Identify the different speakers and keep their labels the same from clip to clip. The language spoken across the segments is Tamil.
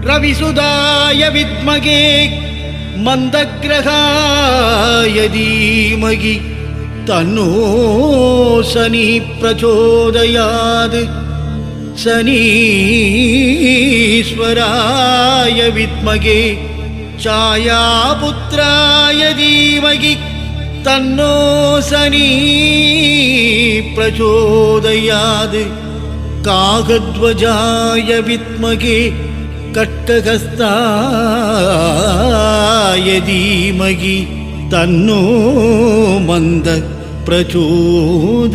Speaker 1: रविसुदाय विद्महे मन्दग्रहाय धीमहि तन्नो शनिः प्रचोदयात् शनीश्वराय विद्महे छायापुत्राय धीमहि तन्नो शनिः प्रचोदयात् काकध्वजाय विद्महे कट्टहस्ताय धीमहि तन्नो मन्द प्रचोदयात्।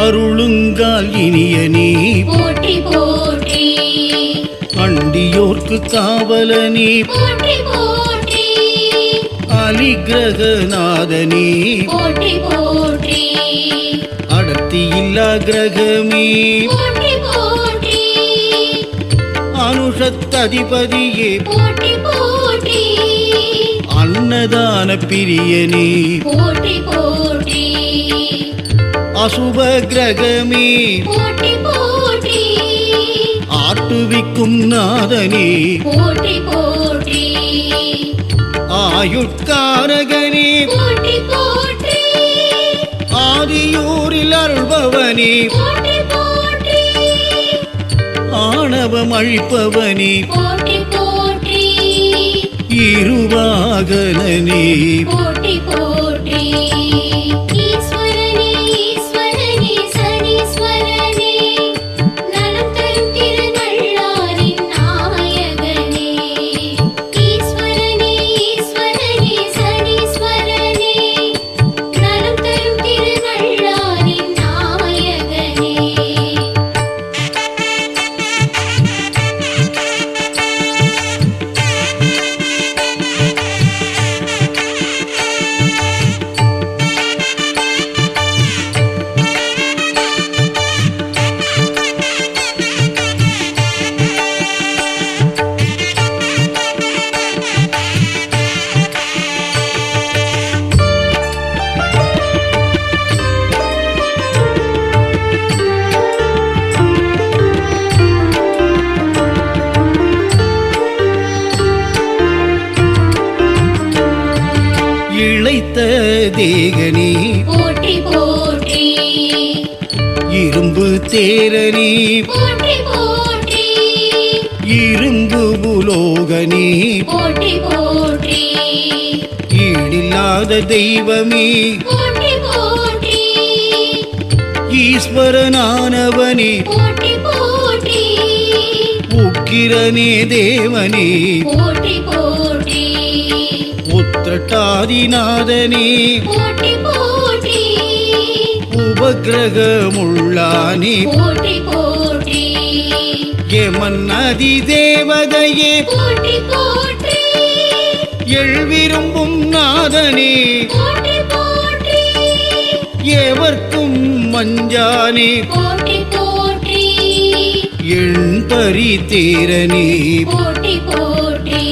Speaker 1: அருளுங்கால் இனியனே
Speaker 2: போற்றி போற்றி,
Speaker 1: அண்டியோர்க்கு காவலனே
Speaker 2: போற்றி போற்றி,
Speaker 1: அலிகிரகநாதனே
Speaker 2: போற்றி போற்றி,
Speaker 1: அடர்த்தியில்லா கிரகமே
Speaker 2: போற்றி போற்றி,
Speaker 1: அனுஷத்ததிபதியே
Speaker 2: போற்றி போற்றி,
Speaker 1: அன்னதான பிரியனே
Speaker 2: போற்றி போற்றி,
Speaker 1: அசுப கிரகமே
Speaker 2: போற்றி போற்றி,
Speaker 1: ஆட்டுவிக்கும் நாதனே
Speaker 2: போற்றி போற்றி,
Speaker 1: ஆயுட்காரகனே
Speaker 2: போற்றி போற்றி,
Speaker 1: ஆதியூரில் அருள்பவனே
Speaker 2: போற்றி போற்றி,
Speaker 1: ஆணவம் அழிப்பவனே
Speaker 2: போற்றி போற்றி,
Speaker 1: இருவாகனே
Speaker 2: போற்றி போற்றி, ஈஸ்வரனே ஈஸ்வரனே சனீஸ்வரனே, நலம் தரும் திருநள்ளாரின் நாயகனே, ஈஸ்வரனே ஈஸ்வரனே சனீஸ்வரனே, நலம் தரும் திருநள்ளாரின் நாயகனே.
Speaker 1: இளைத்த தேகனே
Speaker 2: போற்றி போற்றி,
Speaker 1: இரும்பு தேரனே
Speaker 2: போற்றி போற்றி,
Speaker 1: இரும்பு புலோகனே
Speaker 2: போற்றி போற்றி,
Speaker 1: ஈடில்லாத தெய்வமே
Speaker 2: போற்றி போற்றி,
Speaker 1: ஈஸ்வரனானவனே
Speaker 2: போற்றி போற்றி,
Speaker 1: உக்கிரனே தேவனே
Speaker 2: போற்றி போற்றி,
Speaker 1: உத்திரட்டாதிநாதனே
Speaker 2: போற்றி போற்றி,
Speaker 1: உபகிரகமுள்ளானே
Speaker 2: போற்றி போற்றி,
Speaker 1: யமன் அதி தேவதையே
Speaker 2: போற்றி போற்றி,
Speaker 1: எழுவிரும்பும் நாதனே
Speaker 2: போற்றி போற்றி,
Speaker 1: எவர்க்கும் மஞ்சானே
Speaker 2: போற்றி போற்றி,
Speaker 1: எண் பரி தேரனே
Speaker 2: போற்றி போற்றி,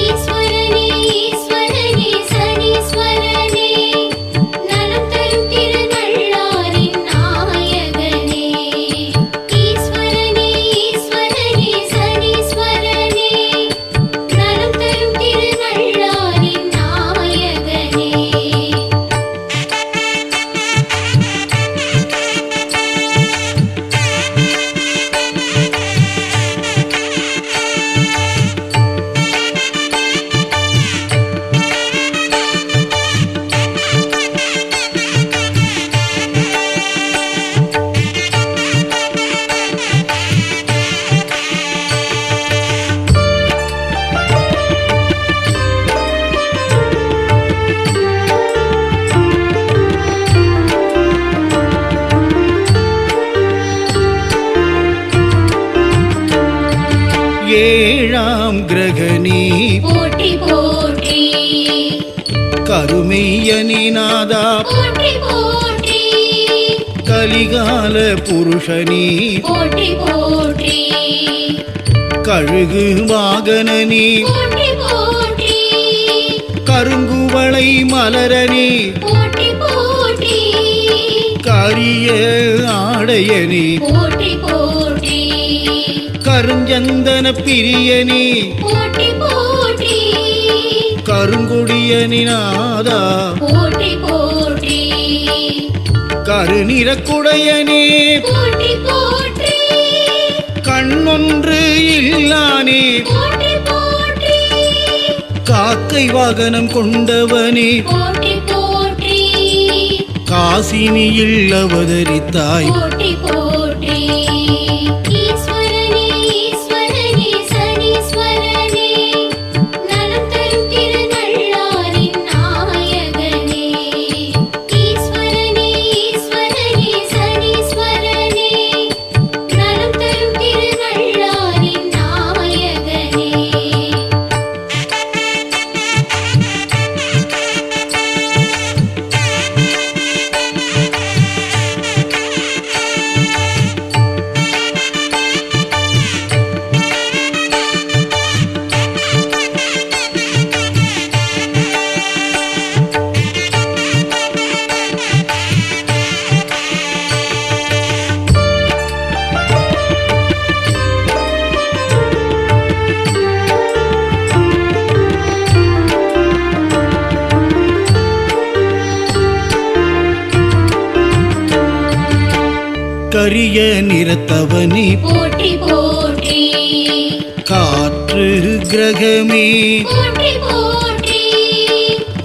Speaker 2: ஈஸ்வரனே ஈஸ்வரனே சனீஸ்வரனே, நலம் தரும் திருநள்ளாரின் நாயகனே, ஈஸ்வரனே ஈஸ்வரனே சனீஸ்வரனே, நலம் தரும் திருநள்ளாரின் நாயகனே.
Speaker 1: கருமெய்யனே நாதா
Speaker 2: போற்றி போற்றி
Speaker 1: கலிகால புருஷனே
Speaker 2: போற்றி போற்றி
Speaker 1: கழுகு வாகனனே
Speaker 2: போற்றி போற்றி
Speaker 1: கருங்குவளை மலரனே
Speaker 2: போற்றி போற்றி
Speaker 1: கரிய ஆடையனே
Speaker 2: போற்றி போற்றி
Speaker 1: கருஞ்சந்தன பிரியனே
Speaker 2: போற்றி போற்றி
Speaker 1: கருங்குடியனே நாதா
Speaker 2: போற்றி போற்றி
Speaker 1: கருநிறக்குடையனே
Speaker 2: போற்றி போற்றி
Speaker 1: கண்ணொன்று இல்லானே
Speaker 2: போற்றி போற்றி
Speaker 1: காக்கை வாகனம் கொண்டவனே
Speaker 2: போற்றி போற்றி
Speaker 1: காசினியில் அவதரித்தாய்
Speaker 2: போற்றி போற்றி ஈஸ்வரனே ஈஸ்வரனே சனீஸ்வரனே நலம் தரும் திருநள்ளாரின் நாயகனே ஈஸ்வரனே ஈஸ்வரனே சனீஸ்வரனே நலம் தரும் திருநள்ளாரின் நாயகனே
Speaker 1: கரிய நிறத்தவனே
Speaker 2: போற்றி போற்றி
Speaker 1: காற்று கிரகமே
Speaker 2: போற்றி போற்றி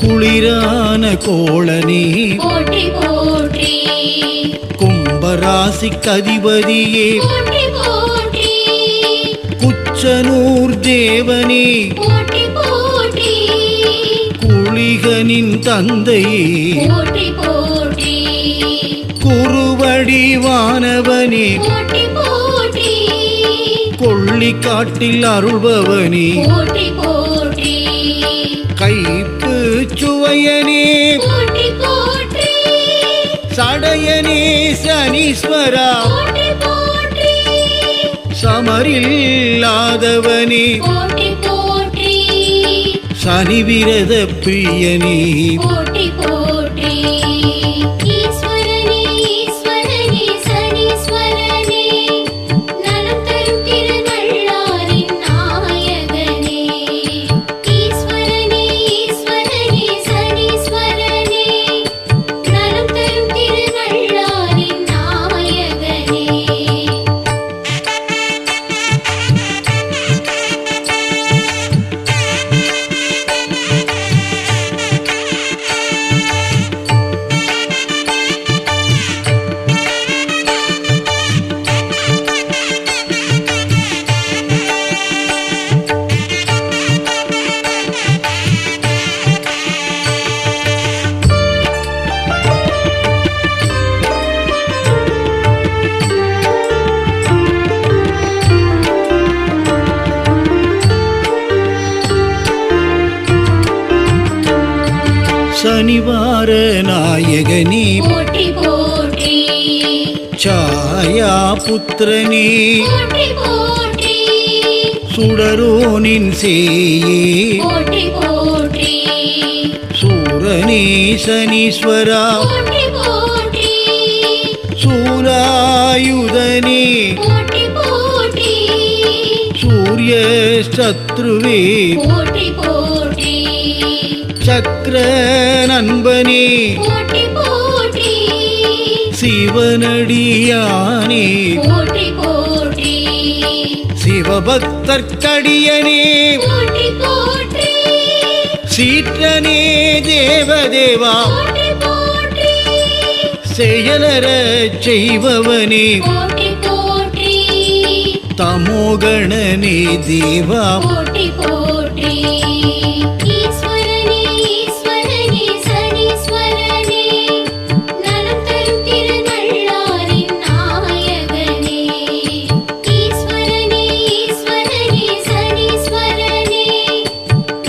Speaker 1: குளிரான கோளனே
Speaker 2: போற்றி போற்றி
Speaker 1: கும்பராசிக்கு அதிபதியே
Speaker 2: போற்றி போற்றி
Speaker 1: குச்சனூர் தேவனே
Speaker 2: போற்றி போற்றி
Speaker 1: குளிகனின் தந்தையே
Speaker 2: போற்றி போற்றி
Speaker 1: குருவடிவானவனே
Speaker 2: போற்றி போற்றி
Speaker 1: கொள்ளிக்காட்டில் அருள்பவனே
Speaker 2: போற்றி போற்றி
Speaker 1: கைப்பு சுவையனே
Speaker 2: போற்றி போற்றி
Speaker 1: சடையனே சனீஸ்வரா
Speaker 2: போற்றி போற்றி
Speaker 1: சமரில்லாதவனே
Speaker 2: போற்றி போற்றி
Speaker 1: சனிவிரத பிரியனே
Speaker 2: போற்றி போற்றி ஈஸ்வரனே ஈஸ்வரனே சனீஸ்வரனே நலம் தரும் திருநள்ளாரின் நாயகனே ஈஸ்வரனே ஈஸ்வரனே சனீஸ்வரனே நலம் தரும் திருநள்ளாரின் நாயகனே
Speaker 1: சனிவார நாயகனே
Speaker 2: போற்றி போற்றி
Speaker 1: சாயா புத்திரனே
Speaker 2: போற்றி போற்றி
Speaker 1: சுடரோனின் சேயே
Speaker 2: போற்றி போற்றி
Speaker 1: சூரனே சனீஸ்வரா
Speaker 2: போற்றி போற்றி
Speaker 1: சூராயுதனே
Speaker 2: போற்றி போற்றி
Speaker 1: சூரிய சத்ருவே
Speaker 2: போற்றி போற்றி
Speaker 1: சக்கர நண்பனே
Speaker 2: போற்றி போற்றி
Speaker 1: சிவனடியானே
Speaker 2: போற்றி போற்றி
Speaker 1: சிவபக்தர்க்கடியனே
Speaker 2: போற்றி போற்றி
Speaker 1: சீற்றனே தேவதேவா
Speaker 2: போற்றி போற்றி
Speaker 1: செயலறச் செய்பவனே
Speaker 2: போற்றி போற்றி
Speaker 1: தமோகணனே தேவா
Speaker 2: போற்றி போற்றி ஈஸ்வரனே ஈஸ்வரனே சனீஸ்வரனே நலம் தரும் திருநள்ளாரின் நாயகனே ஈஸ்வரனே ஈஸ்வரனே சனீஸ்வரனே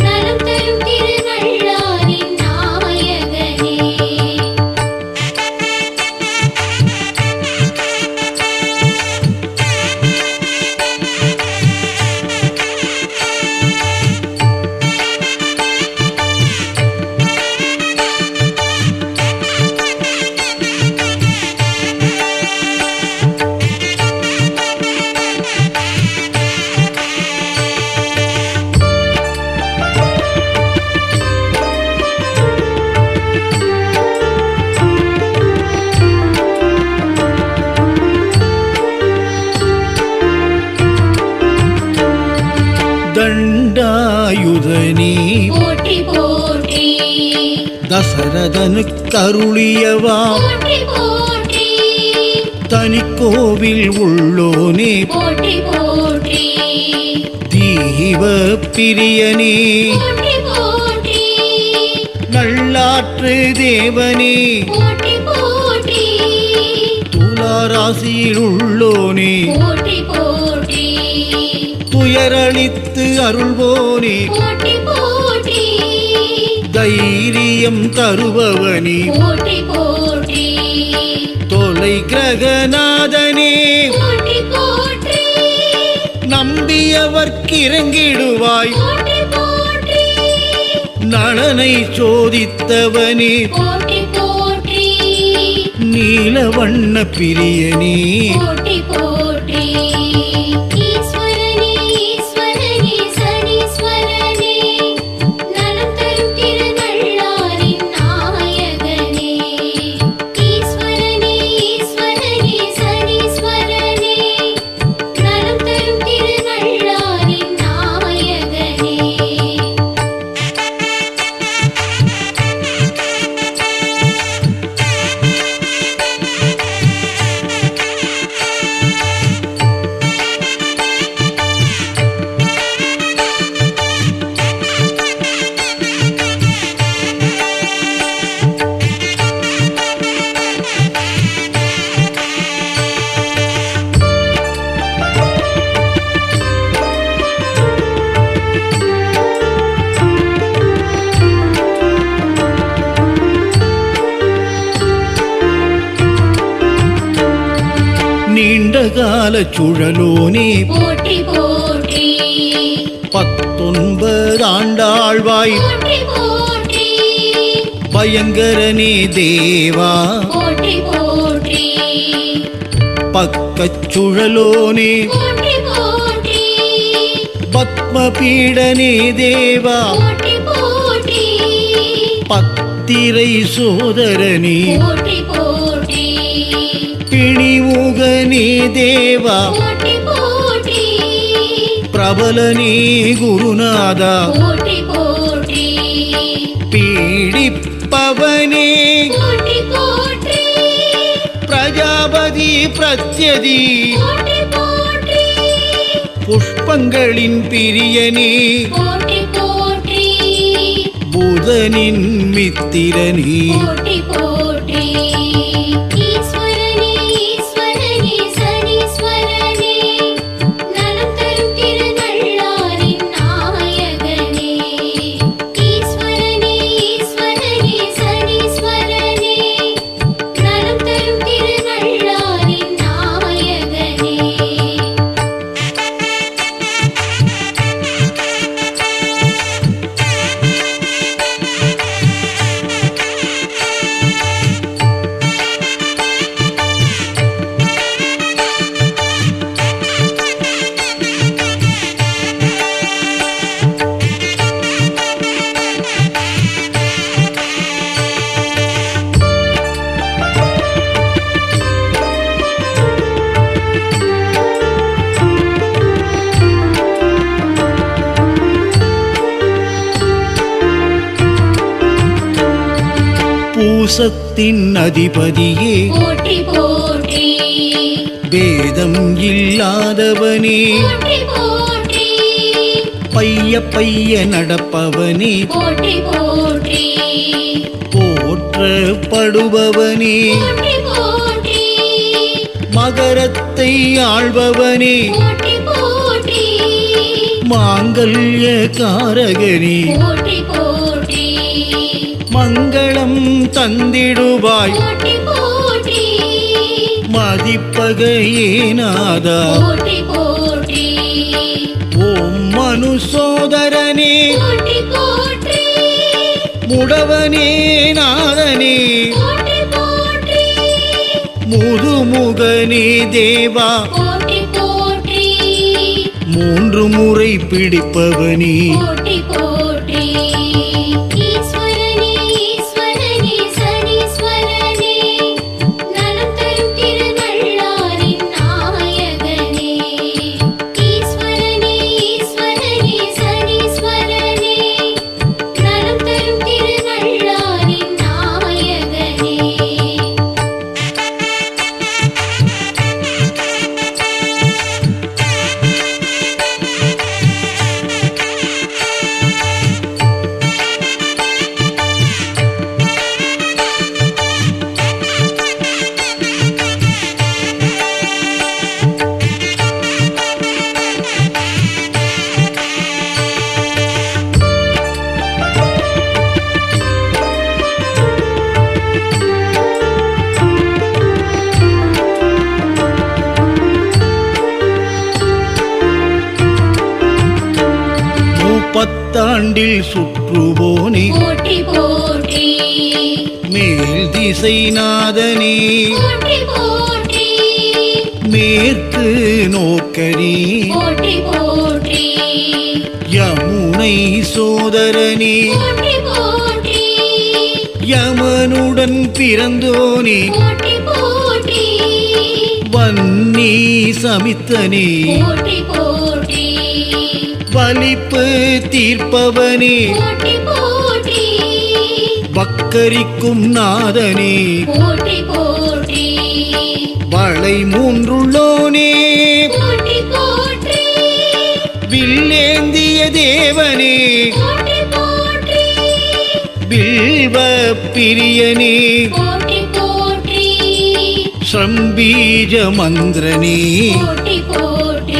Speaker 2: நலம் தரும் திருநள்ளாரின் நாயகனே
Speaker 1: தசரதனுக்கருளியவா
Speaker 2: போற்றி போற்றி
Speaker 1: தனிக்கோவில் உள்ளோனே
Speaker 2: போற்றி போற்றி
Speaker 1: தீவ பிரியனே
Speaker 2: போற்றி போற்றி
Speaker 1: நல்லாற்று தேவனே
Speaker 2: போற்றி போற்றி
Speaker 1: துளாராசியில் உள்ளோனே
Speaker 2: போற்றி போற்றி
Speaker 1: துயரளித்து அருள்வோனே
Speaker 2: போற்றி போற்றி
Speaker 1: தைரியம் தருபவனே
Speaker 2: போற்றி போற்றி
Speaker 1: தொலை கிரகநாதனே
Speaker 2: போற்றி போற்றி
Speaker 1: நம்பியவர்க்கிறங்கிடுவாய்
Speaker 2: போற்றி போற்றி
Speaker 1: நலனை சோதித்தவனே
Speaker 2: போற்றி போற்றி
Speaker 1: நீலவண்ண பிரியனே
Speaker 2: போற்றி போற்றி ஈஸ்வரனே ஈஸ்வரனே சனீஸ்வரனே நலம் தரும் திருநள்ளாரின் நாயகனே ஈஸ்வரனே ஈஸ்வரனே சனீஸ்வரனே நலம் தரும் திருநள்ளாரின் நாயகனே
Speaker 1: நீண்டகால சுழலோனே
Speaker 2: போற்றி போற்றி
Speaker 1: 19 ஆண்டாழ்வாய்
Speaker 2: போற்றி போற்றி
Speaker 1: பயங்கரனே தேவா
Speaker 2: போற்றி போற்றி
Speaker 1: பக்கச் சுழலோனே
Speaker 2: போற்றி போற்றி
Speaker 1: பத்மபீடனே தேவா
Speaker 2: போற்றி போற்றி
Speaker 1: பத்திரை சோதரனே
Speaker 2: போற்றி போற்றி
Speaker 1: பிணிமுகனே தேவா
Speaker 2: போற்றி போற்றி
Speaker 1: பிரபலனே குருநாதா
Speaker 2: போற்றி போற்றி
Speaker 1: பீடிப்பவனே
Speaker 2: போற்றி போற்றி
Speaker 1: பிரஜாபதி பிரத்யதி
Speaker 2: போற்றி போற்றி
Speaker 1: புஷ்பங்களின் பிரியனே
Speaker 2: போற்றி போற்றி
Speaker 1: புதனின் மித்திரனே
Speaker 2: போற்றி போற்றி ஈஸ்வரனே ஈஸ்வரனே சனீஸ்வரனே நலம் தரும் திருநள்ளாரின் நாயகனே ஈஸ்வரனே ஈஸ்வரனே சனீஸ்வரனே நலம் தரும் திருநள்ளாரின் நாயகனே
Speaker 1: பூசத்தின் அதிபதியே
Speaker 2: போற்றி போற்றி
Speaker 1: வேதம் இல்லாதவனே
Speaker 2: போற்றி போற்றி
Speaker 1: பைய பைய நடப்பவனே
Speaker 2: போற்றி போற்றி
Speaker 1: போற்றப்படுபவனே
Speaker 2: போற்றி போற்றி
Speaker 1: மகரத்தை ஆள்பவனே
Speaker 2: போற்றி போற்றி
Speaker 1: மாங்கல்ய காரகனே
Speaker 2: போற்றி போற்றி
Speaker 1: மங்களம் தந்திடுவாய்
Speaker 2: போற்றி போற்றி
Speaker 1: மதிப்பகையேநாதா
Speaker 2: போற்றி போற்றி
Speaker 1: ஓம் மனுசோதரனே
Speaker 2: போற்றி போற்றி
Speaker 1: முடவனே நாதனே
Speaker 2: போற்றி போற்றி
Speaker 1: முதுமுகனே தேவா
Speaker 2: போற்றி போற்றி
Speaker 1: 3 முறை பிடிப்பவனே
Speaker 2: போற்றி போற்றி ஈஸ்வரனே ஈஸ்வரனே சனீஸ்வரனே நலம் தரும் திருநள்ளாரின் நாயகனே ஈஸ்வரனே ஈஸ்வரனே சனீஸ்வரனே நலம் தரும் திருநள்ளாரின்
Speaker 1: நூறாண்டில் சுற்றுவோனே
Speaker 2: போற்றி போற்றி
Speaker 1: மேல் திசை நாதனே
Speaker 2: போற்றி போற்றி
Speaker 1: மேற்கு நோக்கனே
Speaker 2: போற்றி போற்றி
Speaker 1: யமுனை சோதரனே
Speaker 2: போற்றி போற்றி
Speaker 1: யமனுடன் பிறந்தோனே
Speaker 2: போற்றி போற்றி
Speaker 1: வன்னி சமித்தனே
Speaker 2: போற்றி போற்றி
Speaker 1: வலிப்பு தீர்ப்பவனே
Speaker 2: போற்றி போற்றி
Speaker 1: வக்கரிக்கும் நாதனே
Speaker 2: போற்றி போற்றி
Speaker 1: வளை மூன்றுள்ளோனே
Speaker 2: போற்றி போற்றி
Speaker 1: வில்லேந்திய தேவனே
Speaker 2: போற்றி போற்றி
Speaker 1: வில்வ பிரியனே
Speaker 2: போற்றி போற்றி
Speaker 1: ஸ்ரம்பீஜ மந்திரனே
Speaker 2: போற்றி போற்றி